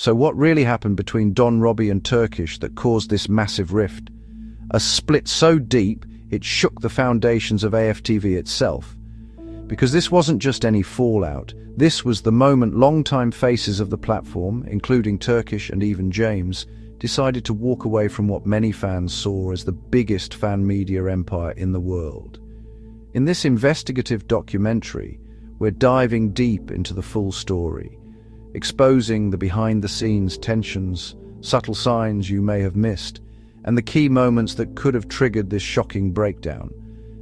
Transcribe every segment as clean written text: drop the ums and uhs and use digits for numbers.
So what really happened between Don Robbie and Turkish that caused this massive rift? A split so deep, it shook the foundations of AFTV itself. Because this wasn't just any fallout, this was the moment longtime faces of the platform, including Turkish and even James, decided to walk away from what many fans saw as the biggest fan media empire in the world. In this investigative documentary, we're diving deep into the full story, exposing the behind-the-scenes tensions, subtle signs you may have missed, and the key moments that could have triggered this shocking breakdown.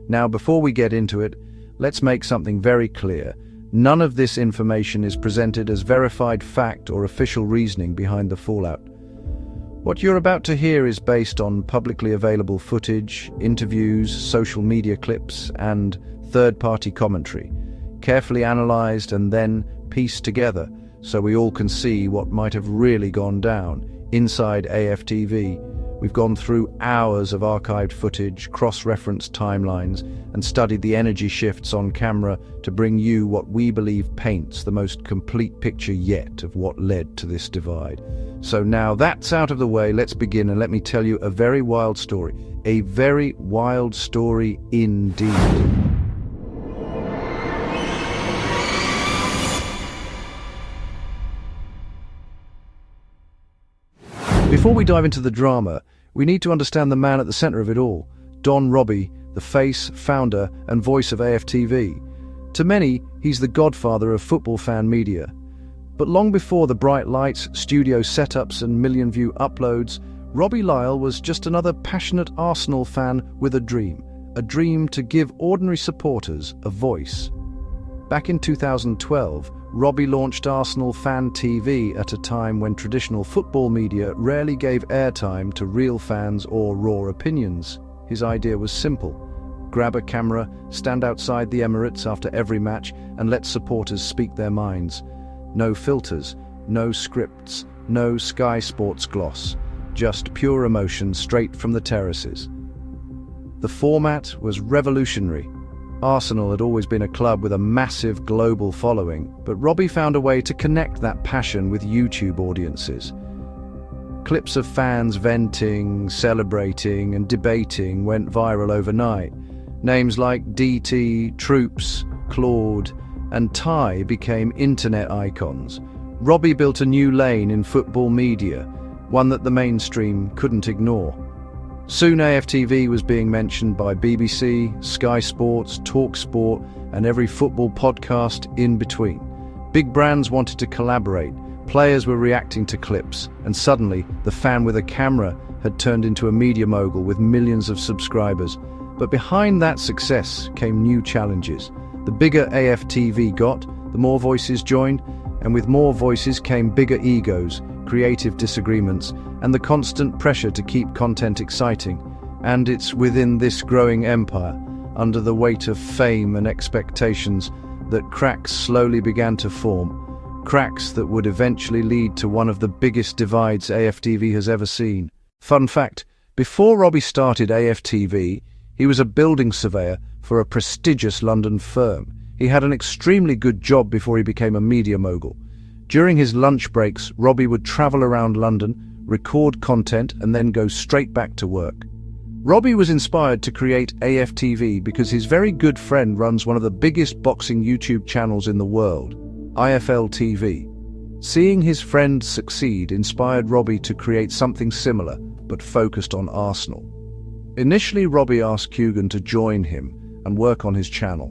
Now, before we get into it, let's make something very clear. None of this information is presented as verified fact or official reasoning behind the fallout. What you're about to hear is based on publicly available footage, interviews, social media clips, and third-party commentary, carefully analyzed and then pieced together so we all can see what might have really gone down inside AFTV. We've gone through hours of archived footage, cross-referenced timelines, and studied the energy shifts on camera to bring you what we believe paints the most complete picture yet of what led to this divide. So now that's out of the way, let's begin, and let me tell you a very wild story. A very wild story indeed. Before we dive into the drama, we need to understand the man at the center of it all, Don Robbie, the face, founder, and voice of AFTV. To many, he's the godfather of football fan media. But long before the bright lights, studio setups, and million-view uploads, Robbie Lyle was just another passionate Arsenal fan with a dream to give ordinary supporters a voice. Back in 2012, Robbie launched Arsenal Fan TV at a time when traditional football media rarely gave airtime to real fans or raw opinions. His idea was simple: grab a camera, stand outside the Emirates after every match, and let supporters speak their minds. No filters, no scripts, no Sky Sports gloss, just pure emotion straight from the terraces. The format was revolutionary. Arsenal had always been a club with a massive global following, but Robbie found a way to connect that passion with YouTube audiences. Clips of fans venting, celebrating, and debating went viral overnight. Names like Did Troopz, Claude, and Ty became internet icons. Robbie built a new lane in football media, one that the mainstream couldn't ignore. Soon AFTV was being mentioned by BBC, Sky Sports, TalkSport, and every football podcast in between. Big brands wanted to collaborate, players were reacting to clips, and suddenly the fan with a camera had turned into a media mogul with millions of subscribers. But behind that success came new challenges. The bigger AFTV got, the more voices joined, and with more voices came bigger egos, creative disagreements, and the constant pressure to keep content exciting. And it's within this growing empire, under the weight of fame and expectations, that cracks slowly began to form. Cracks that would eventually lead to one of the biggest divides AFTV has ever seen. Fun fact, before Robbie started AFTV, he was a building surveyor for a prestigious London firm. He had an extremely good job before he became a media mogul. During his lunch breaks, Robbie would travel around London, record content, and then go straight back to work. Robbie was inspired to create AFTV because his very good friend runs one of the biggest boxing YouTube channels in the world, IFLTV. Seeing his friend succeed inspired Robbie to create something similar, but focused on Arsenal. Initially, Robbie asked Kugan to join him and work on his channel.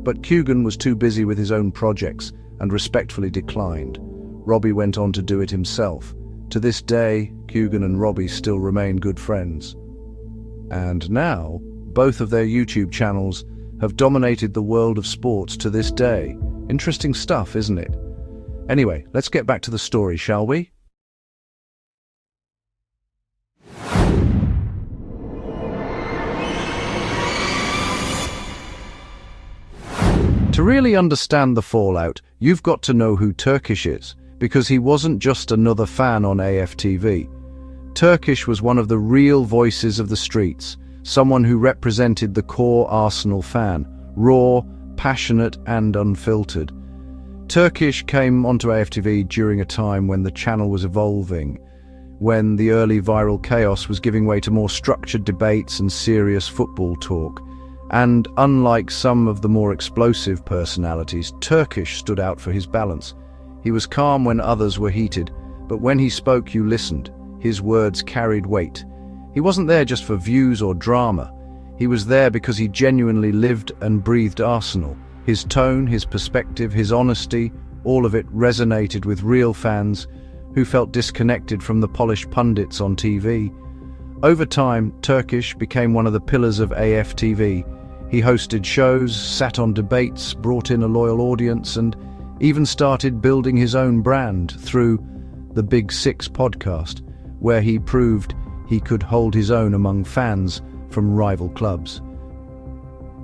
But Kugan was too busy with his own projects and respectfully declined. Robbie went on to do it himself. To this day, Kugan and Robbie still remain good friends. And now, both of their YouTube channels have dominated the world of sports to this day. Interesting stuff, isn't it? Anyway, let's get back to the story, shall we? To really understand the fallout, you've got to know who Turkish is, because he wasn't just another fan on AFTV. Turkish was one of the real voices of the streets, someone who represented the core Arsenal fan, raw, passionate, and unfiltered. Turkish came onto AFTV during a time when the channel was evolving, when the early viral chaos was giving way to more structured debates and serious football talk. And unlike some of the more explosive personalities, Turkish stood out for his balance. He was calm when others were heated, but when he spoke, you listened. His words carried weight. He wasn't there just for views or drama. He was there because he genuinely lived and breathed Arsenal. His tone, his perspective, his honesty, all of it resonated with real fans who felt disconnected from the polished pundits on TV. Over time, Turkish became one of the pillars of AFTV. He hosted shows, sat on debates, brought in a loyal audience, and even started building his own brand through the Big Six podcast, where he proved he could hold his own among fans from rival clubs.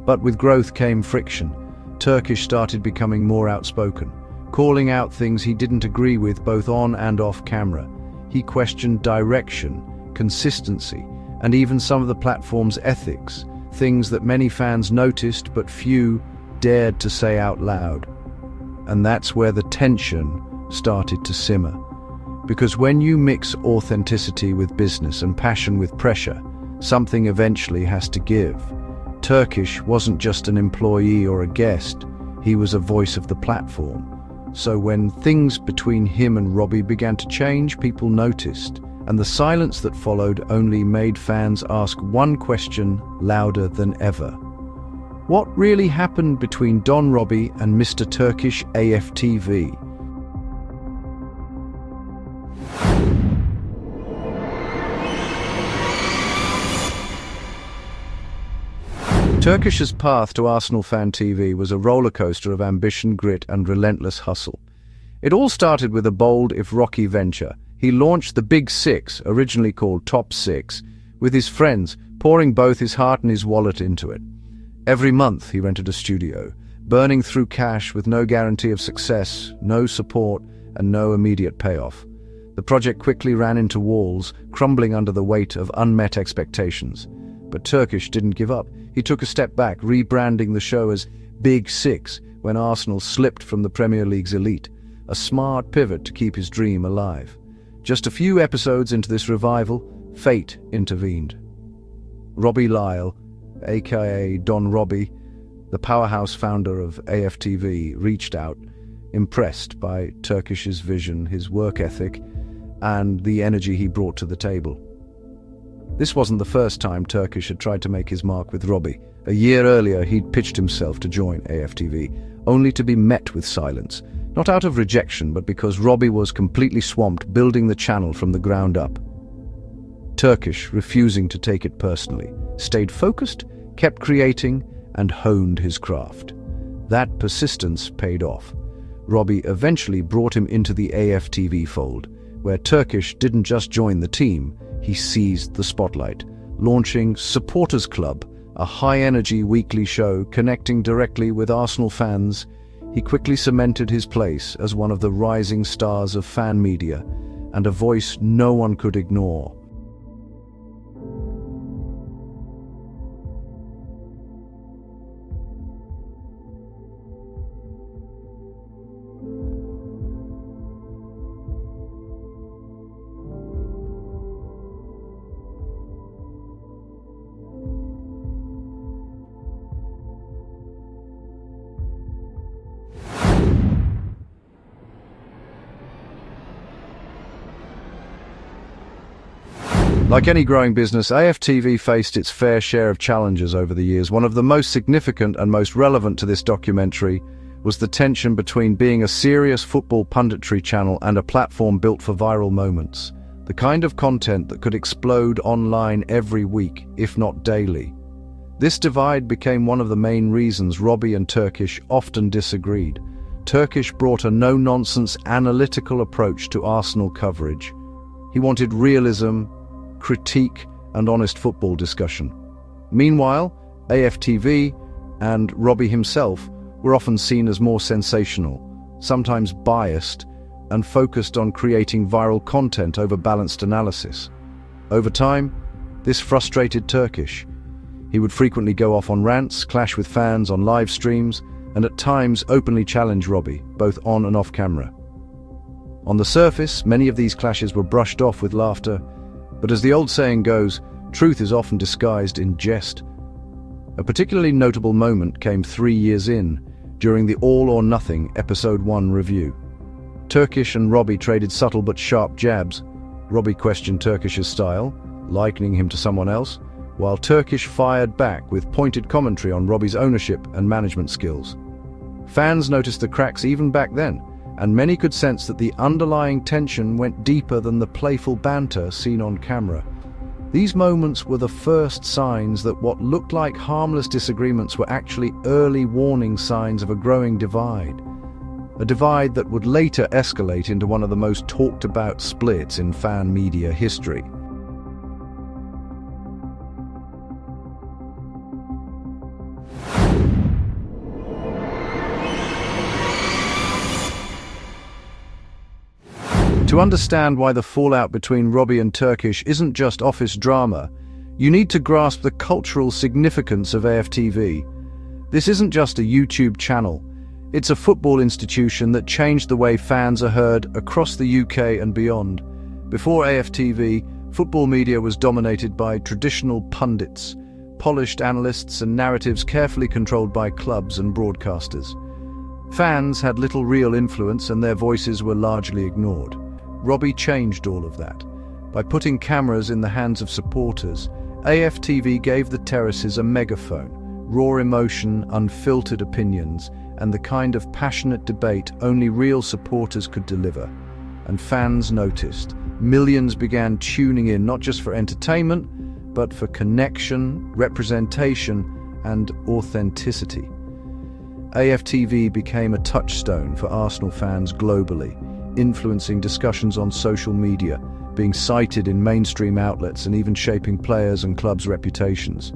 But with growth came friction. Turkish started becoming more outspoken, calling out things he didn't agree with both on and off camera. He questioned direction, consistency, and even some of the platform's ethics, things that many fans noticed but few dared to say out loud. And that's where the tension started to simmer. Because when you mix authenticity with business and passion with pressure, something eventually has to give. Turkish wasn't just an employee or a guest, he was a voice of the platform. So when things between him and Robbie began to change, people noticed, and the silence that followed only made fans ask one question louder than ever. What really happened between Don Robbie and Mr. Turkish AFTV? Turkish's path to Arsenal Fan TV was a rollercoaster of ambition, grit, and relentless hustle. It all started with a bold, if rocky, venture. He launched the Big Six, originally called Top Six, with his friends, pouring both his heart and his wallet into it. Every month he rented a studio, burning through cash with no guarantee of success, no support, and no immediate payoff. The project quickly ran into walls, crumbling under the weight of unmet expectations. But Turkish didn't give up. He took a step back, rebranding the show as Big Six when Arsenal slipped from the Premier League's elite, a smart pivot to keep his dream alive. Just a few episodes into this revival, fate intervened. Robbie Lyle, aka Don Robbie, the powerhouse founder of AFTV, reached out, impressed by Turkish's vision, his work ethic, and the energy he brought to the table. This wasn't the first time Turkish had tried to make his mark with Robbie. A year earlier, he'd pitched himself to join AFTV, only to be met with silence. Not out of rejection, but because Robbie was completely swamped building the channel from the ground up. Turkish, refusing to take it personally, stayed focused, kept creating, and honed his craft. That persistence paid off. Robbie eventually brought him into the AFTV fold, where Turkish didn't just join the team, he seized the spotlight, launching Supporters Club, a high-energy weekly show connecting directly with Arsenal fans. He quickly cemented his place as one of the rising stars of fan media, and a voice no one could ignore. Like any growing business, AFTV faced its fair share of challenges over the years. One of the most significant and most relevant to this documentary was the tension between being a serious football punditry channel and a platform built for viral moments. The kind of content that could explode online every week, if not daily. This divide became one of the main reasons Robbie and Turkish often disagreed. Turkish brought a no-nonsense, analytical approach to Arsenal coverage. He wanted realism, critique, and honest football discussion. Meanwhile, AFTV and Robbie himself were often seen as more sensational, sometimes biased, and focused on creating viral content over balanced analysis. Over time, this frustrated Turkish. He would frequently go off on rants, clash with fans on live streams, and at times openly challenged Robbie, both on and off camera. On the surface, many of these clashes were brushed off with laughter, but as the old saying goes, truth is often disguised in jest. A particularly notable moment came 3 years in, during the All or Nothing Episode 1 review. Turkish and Robbie traded subtle but sharp jabs. Robbie questioned Turkish's style, likening him to someone else, while Turkish fired back with pointed commentary on Robbie's ownership and management skills. Fans noticed the cracks even back then, and many could sense that the underlying tension went deeper than the playful banter seen on camera. These moments were the first signs that what looked like harmless disagreements were actually early warning signs of a growing divide. A divide that would later escalate into one of the most talked about splits in fan media history. To understand why the fallout between Robbie and Turkish isn't just office drama, you need to grasp the cultural significance of AFTV. This isn't just a YouTube channel. It's a football institution that changed the way fans are heard across the UK and beyond. Before AFTV, football media was dominated by traditional pundits, polished analysts and narratives carefully controlled by clubs and broadcasters. Fans had little real influence and their voices were largely ignored. Robbie changed all of that. By putting cameras in the hands of supporters, AFTV gave the terraces a megaphone, raw emotion, unfiltered opinions, and the kind of passionate debate only real supporters could deliver. And fans noticed. Millions began tuning in not just for entertainment, but for connection, representation, and authenticity. AFTV became a touchstone for Arsenal fans globally, influencing discussions on social media, being cited in mainstream outlets and even shaping players' and clubs' reputations.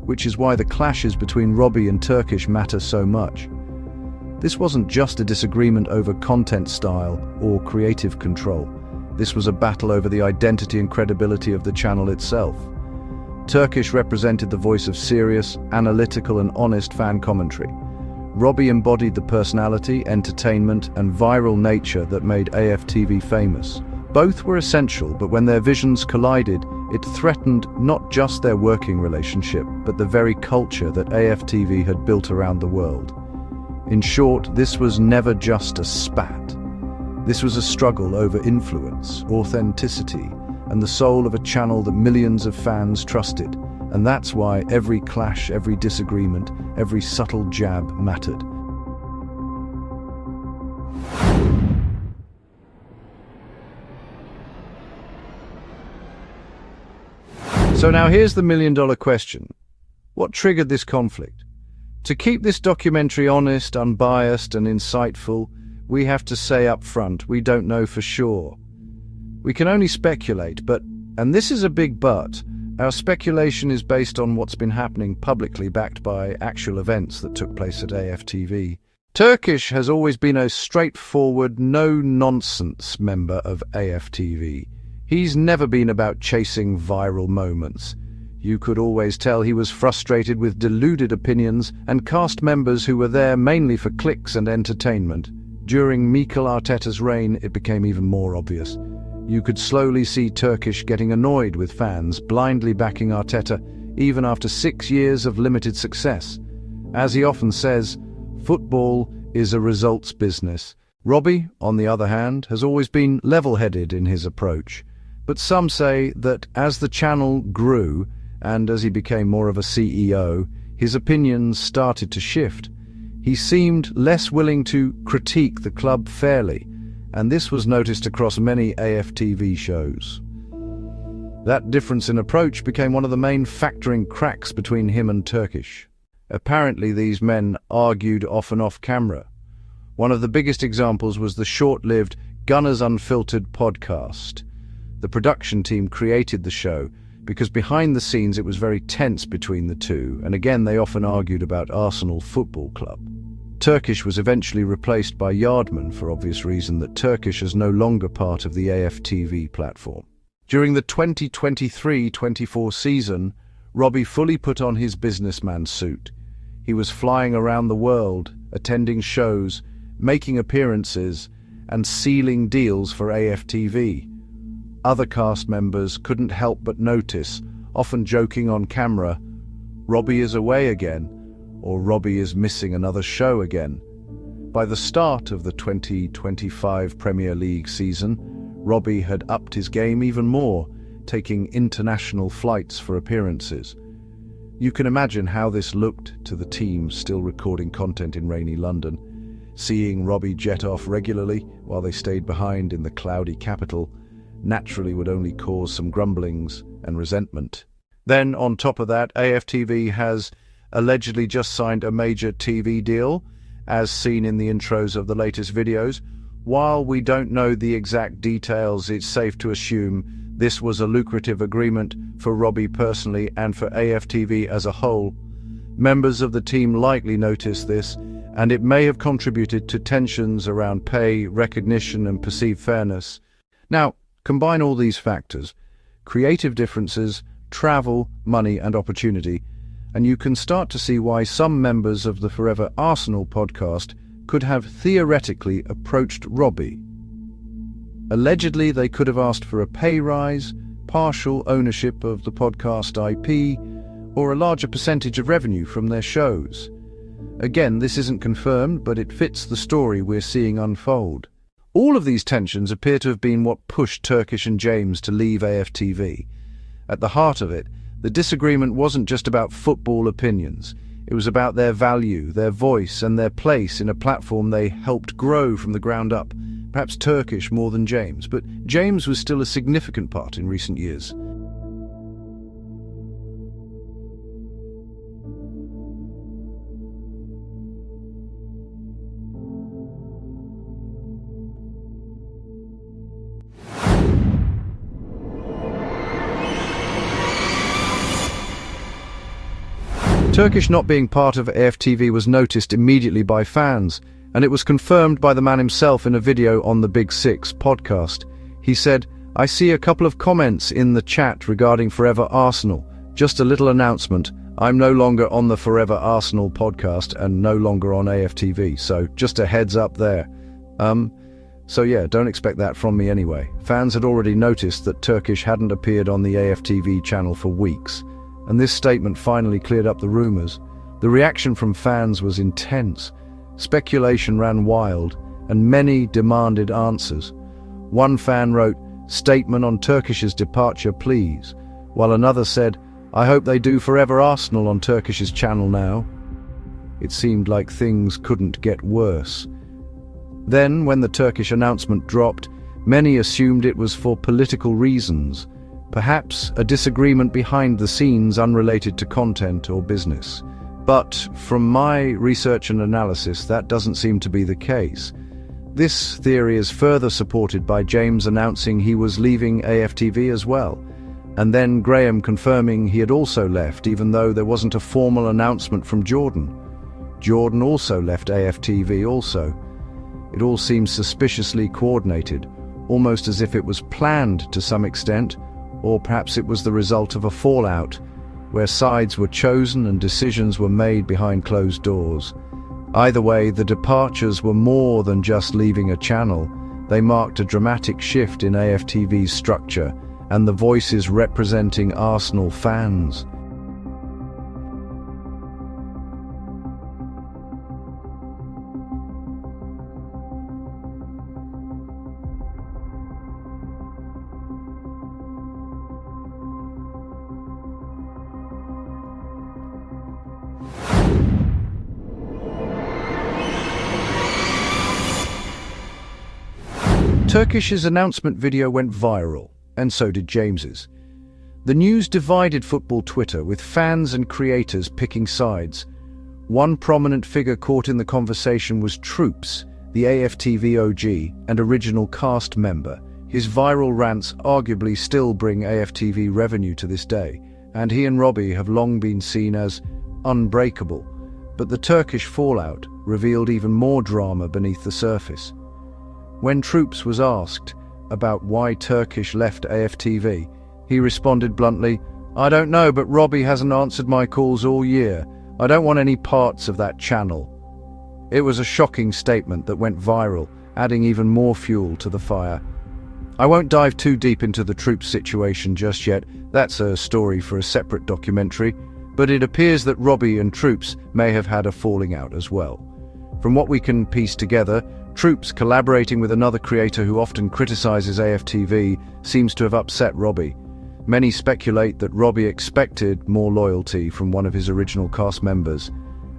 Which is why the clashes between Robbie and Turkish matter so much. This wasn't just a disagreement over content style or creative control. This was a battle over the identity and credibility of the channel itself. Turkish represented the voice of serious, analytical and honest fan commentary. Robbie embodied the personality, entertainment, and viral nature that made AFTV famous. Both were essential, but when their visions collided, it threatened not just their working relationship, but the very culture that AFTV had built around the world. In short, this was never just a spat. This was a struggle over influence, authenticity, and the soul of a channel that millions of fans trusted. And that's why every clash, every disagreement, every subtle jab mattered. So now here's the million-dollar question. What triggered this conflict? To keep this documentary honest, unbiased, and insightful, we have to say up front, we don't know for sure. We can only speculate, but, and this is a big but, our speculation is based on what's been happening publicly, backed by actual events that took place at AFTV. Turkish has always been a straightforward, no-nonsense member of AFTV. He's never been about chasing viral moments. You could always tell he was frustrated with deluded opinions and cast members who were there mainly for clicks and entertainment. During Mikel Arteta's reign, it became even more obvious. You could slowly see Turkish getting annoyed with fans, blindly backing Arteta, even after 6 years of limited success. As he often says, football is a results business. Robbie, on the other hand, has always been level-headed in his approach. But some say that as the channel grew, and as he became more of a CEO, his opinions started to shift. He seemed less willing to critique the club fairly, and this was noticed across many AFTV shows. That difference in approach became one of the main factoring cracks between him and Turkish. Apparently these men argued off and off camera. One of the biggest examples was the short-lived Gunners Unfiltered podcast. The production team created the show because behind the scenes it was very tense between the two, and again they often argued about Arsenal Football Club. Turkish was eventually replaced by Yardman for obvious reason that Turkish is no longer part of the AFTV platform. During the 2023-24 season, Robbie fully put on his businessman suit. He was flying around the world, attending shows, making appearances, and sealing deals for AFTV. Other cast members couldn't help but notice, often joking on camera, "Robbie is away again," or "Robbie is missing another show again." By the start of the 2025 Premier League season, Robbie had upped his game even more, taking international flights for appearances. You can imagine how this looked to the team still recording content in rainy London. Seeing Robbie jet off regularly while they stayed behind in the cloudy capital naturally would only cause some grumblings and resentment. Then, on top of that, AFTV has allegedly just signed a major TV deal, as seen in the intros of the latest videos. While we don't know the exact details, it's safe to assume this was a lucrative agreement for Robbie personally and for AFTV as a whole. Members of the team likely noticed this, and it may have contributed to tensions around pay, recognition, and perceived fairness. Now, combine all these factors: creative differences, travel, money, and opportunity, and you can start to see why some members of the Forever Arsenal podcast could have theoretically approached Robbie. Allegedly, they could have asked for a pay rise, partial ownership of the podcast IP, or a larger percentage of revenue from their shows. Again, this isn't confirmed, but it fits the story we're seeing unfold. All of these tensions appear to have been what pushed Turkish and James to leave AFTV. At the heart of it, the disagreement wasn't just about football opinions. It was about their value, their voice, and their place in a platform they helped grow from the ground up. Perhaps Turkish more than James, but James was still a significant part in recent years. Turkish not being part of AFTV was noticed immediately by fans, and it was confirmed by the man himself in a video on the Big Six podcast. He said, "I see a couple of comments in the chat regarding Forever Arsenal. Just a little announcement. I'm no longer on the Forever Arsenal podcast and no longer on AFTV, so just a heads up there." So yeah, don't expect that from me anyway. Fans had already noticed that Turkish hadn't appeared on the AFTV channel for weeks, and this statement finally cleared up the rumours. The reaction from fans was intense. Speculation ran wild, and many demanded answers. One fan wrote, "Statement on Turkish's departure, please," while another said, "I hope they do Forever Arsenal on Turkish's channel now." It seemed like things couldn't get worse. Then, when the Turkish announcement dropped, many assumed it was for political reasons. Perhaps a disagreement behind the scenes unrelated to content or business. But from my research and analysis, that doesn't seem to be the case. This theory is further supported by James announcing he was leaving AFTV as well, and then Graham confirming he had also left, even though there wasn't a formal announcement from Jordan. Jordan also left AFTV also. It all seems suspiciously coordinated, almost as if it was planned to some extent, or perhaps it was the result of a fallout, where sides were chosen and decisions were made behind closed doors. Either way, the departures were more than just leaving a channel. They marked a dramatic shift in AFTV's structure and the voices representing Arsenal fans. Turkish's announcement video went viral, and so did James's. The news divided football Twitter, with fans and creators picking sides. One prominent figure caught in the conversation was Troopz, the AFTV OG and original cast member. His viral rants arguably still bring AFTV revenue to this day, and he and Robbie have long been seen as unbreakable. But the Turkish fallout revealed even more drama beneath the surface. When Troopz was asked about why Turkish left AFTV, he responded bluntly, "I don't know, but Robbie hasn't answered my calls all year. I don't want any parts of that channel." It was a shocking statement that went viral, adding even more fuel to the fire. I won't dive too deep into the Troopz situation just yet. That's a story for a separate documentary, but it appears that Robbie and Troopz may have had a falling out as well. From what we can piece together, Troopz, collaborating with another creator who often criticizes AFTV, seems to have upset Robbie. Many speculate that Robbie expected more loyalty from one of his original cast members,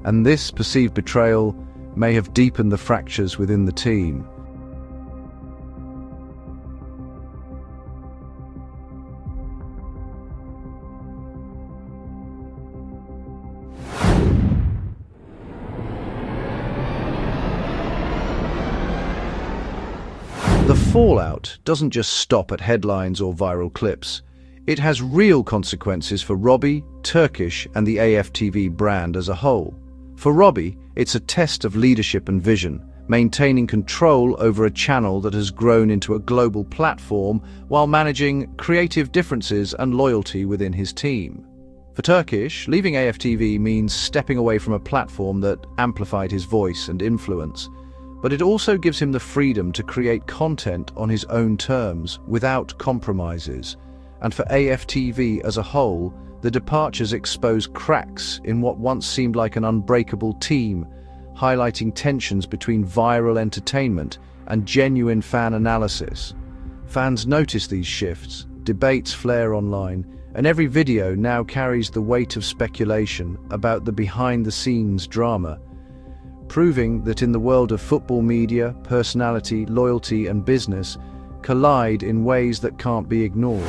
and this perceived betrayal may have deepened the fractures within the team. The fallout doesn't just stop at headlines or viral clips. It has real consequences for Robbie, Turkish, and the AFTV brand as a whole. For Robbie, it's a test of leadership and vision, maintaining control over a channel that has grown into a global platform while managing creative differences and loyalty within his team. For Turkish, leaving AFTV means stepping away from a platform that amplified his voice and influence. But it also gives him the freedom to create content on his own terms, without compromises. And for AFTV as a whole, the departures expose cracks in what once seemed like an unbreakable team, highlighting tensions between viral entertainment and genuine fan analysis. Fans notice these shifts, debates flare online, and every video now carries the weight of speculation about the behind-the-scenes drama, proving that in the world of football media, personality, loyalty, and business collide in ways that can't be ignored.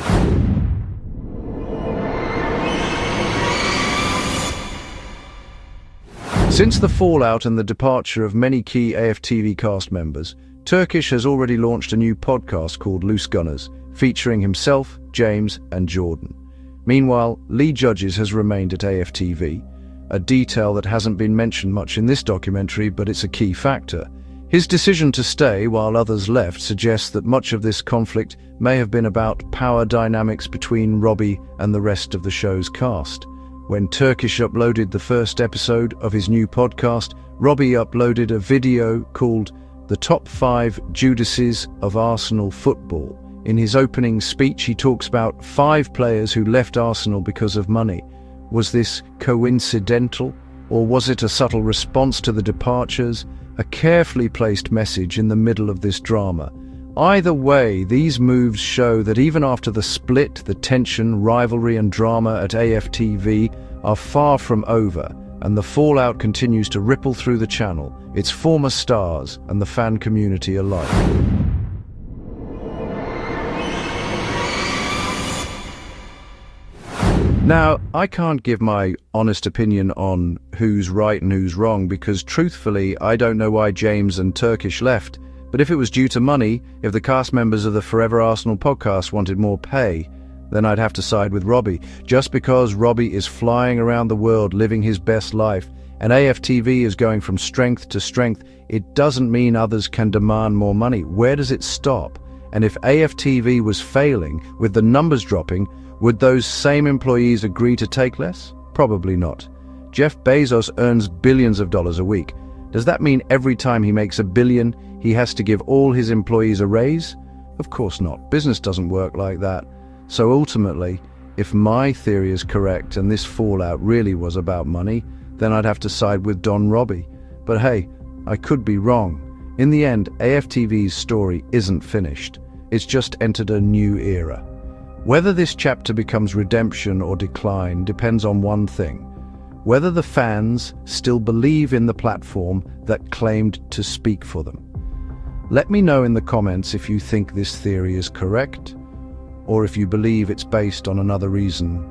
Since the fallout and the departure of many key AFTV cast members, Turkish has already launched a new podcast called Loose Gunners, featuring himself, James, and Jordan. Meanwhile, Lee Judges has remained at AFTV, a detail that hasn't been mentioned much in this documentary, but it's a key factor. His decision to stay while others left suggests that much of this conflict may have been about power dynamics between Robbie and the rest of the show's cast. When Turkish uploaded the first episode of his new podcast, Robbie uploaded a video called "The Top 5 Judases of Arsenal Football." In his opening speech, he talks about 5 players who left Arsenal because of money. Was this coincidental, or was it a subtle response to the departures, a carefully placed message in the middle of this drama? Either way, these moves show that even after the split, the tension, rivalry, and drama at AFTV are far from over, and the fallout continues to ripple through the channel, its former stars, and the fan community alike. Now, I can't give my honest opinion on who's right and who's wrong because, truthfully, I don't know why James and Turkish left. But if it was due to money, if the cast members of the Forever Arsenal podcast wanted more pay, then I'd have to side with Robbie. Just because Robbie is flying around the world living his best life and AFTV is going from strength to strength, it doesn't mean others can demand more money. Where does it stop? And if AFTV was failing, with the numbers dropping, would those same employees agree to take less? Probably not. Jeff Bezos earns billions of dollars a week. Does that mean every time he makes $1 billion, he has to give all his employees a raise? Of course not. Business doesn't work like that. So ultimately, if my theory is correct and this fallout really was about money, then I'd have to side with Don Robbie. But hey, I could be wrong. In the end, AFTV's story isn't finished. It's just entered a new era. Whether this chapter becomes redemption or decline depends on one thing: whether the fans still believe in the platform that claimed to speak for them. Let me know in the comments if you think this theory is correct, or if you believe it's based on another reason,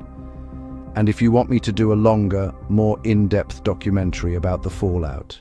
and if you want me to do a longer, more in-depth documentary about the fallout.